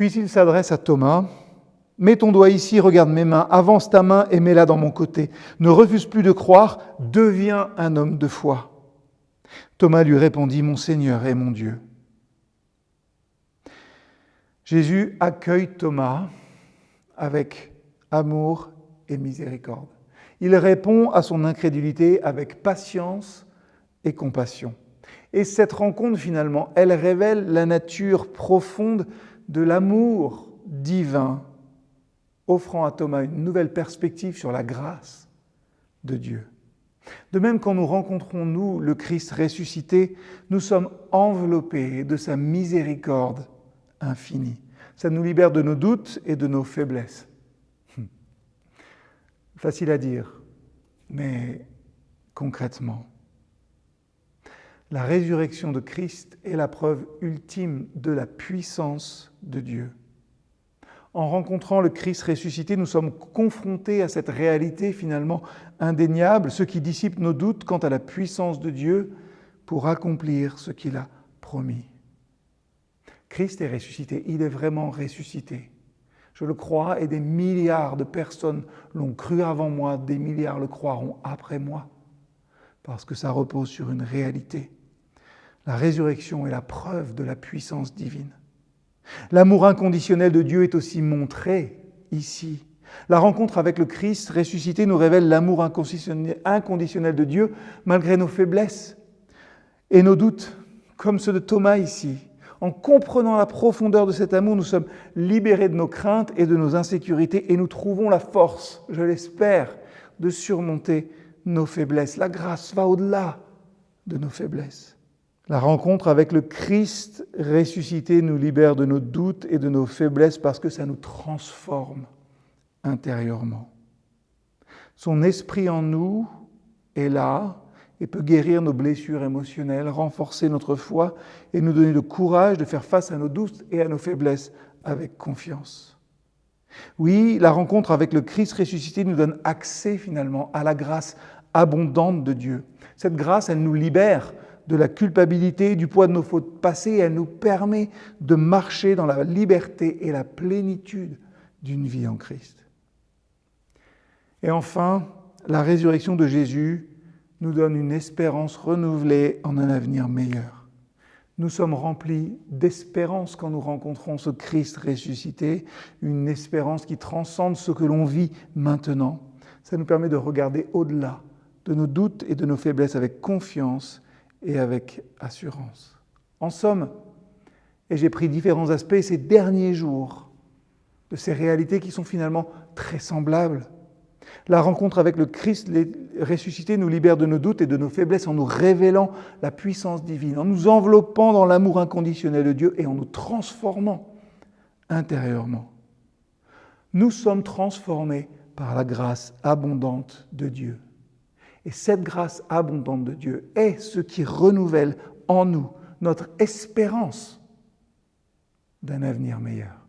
Puis il s'adresse à Thomas. « Mets ton doigt ici, regarde mes mains, avance ta main et mets-la dans mon côté. Ne refuse plus de croire, deviens un homme de foi. » Thomas lui répondit « Mon Seigneur et mon Dieu. » Jésus accueille Thomas avec amour et miséricorde. Il répond à son incrédulité avec patience et compassion. Et cette rencontre, finalement, elle révèle la nature profonde de l'amour divin, offrant à Thomas une nouvelle perspective sur la grâce de Dieu. De même, quand nous rencontrons, nous, le Christ ressuscité, nous sommes enveloppés de sa miséricorde infinie. Ça nous libère de nos doutes et de nos faiblesses. Facile à dire, mais concrètement, la résurrection de Christ est la preuve ultime de la puissance de Dieu. En rencontrant le Christ ressuscité, nous sommes confrontés à cette réalité finalement indéniable, ce qui dissipe nos doutes quant à la puissance de Dieu pour accomplir ce qu'il a promis. Christ est ressuscité, il est vraiment ressuscité. Je le crois et des milliards de personnes l'ont cru avant moi, des milliards le croiront après moi, parce que ça repose sur une réalité. La résurrection est la preuve de la puissance divine. L'amour inconditionnel de Dieu est aussi montré ici. La rencontre avec le Christ ressuscité nous révèle l'amour inconditionnel de Dieu malgré nos faiblesses et nos doutes, comme ceux de Thomas ici. En comprenant la profondeur de cet amour, nous sommes libérés de nos craintes et de nos insécurités et nous trouvons la force, je l'espère, de surmonter nos faiblesses. La grâce va au-delà de nos faiblesses. La rencontre avec le Christ ressuscité nous libère de nos doutes et de nos faiblesses parce que ça nous transforme intérieurement. Son esprit en nous est là et peut guérir nos blessures émotionnelles, renforcer notre foi et nous donner le courage de faire face à nos doutes et à nos faiblesses avec confiance. Oui, la rencontre avec le Christ ressuscité nous donne accès finalement à la grâce abondante de Dieu. Cette grâce, elle nous libère de la culpabilité, du poids de nos fautes passées, et elle nous permet de marcher dans la liberté et la plénitude d'une vie en Christ. Et enfin, la résurrection de Jésus nous donne une espérance renouvelée en un avenir meilleur. Nous sommes remplis d'espérance quand nous rencontrons ce Christ ressuscité, une espérance qui transcende ce que l'on vit maintenant. Ça nous permet de regarder au-delà de nos doutes et de nos faiblesses avec confiance et avec assurance. En somme, et j'ai pris différents aspects ces derniers jours de ces réalités qui sont finalement très semblables. La rencontre avec le Christ ressuscité nous libère de nos doutes et de nos faiblesses en nous révélant la puissance divine, en nous enveloppant dans l'amour inconditionnel de Dieu et en nous transformant intérieurement. Nous sommes transformés par la grâce abondante de Dieu. Et cette grâce abondante de Dieu est ce qui renouvelle en nous notre espérance d'un avenir meilleur.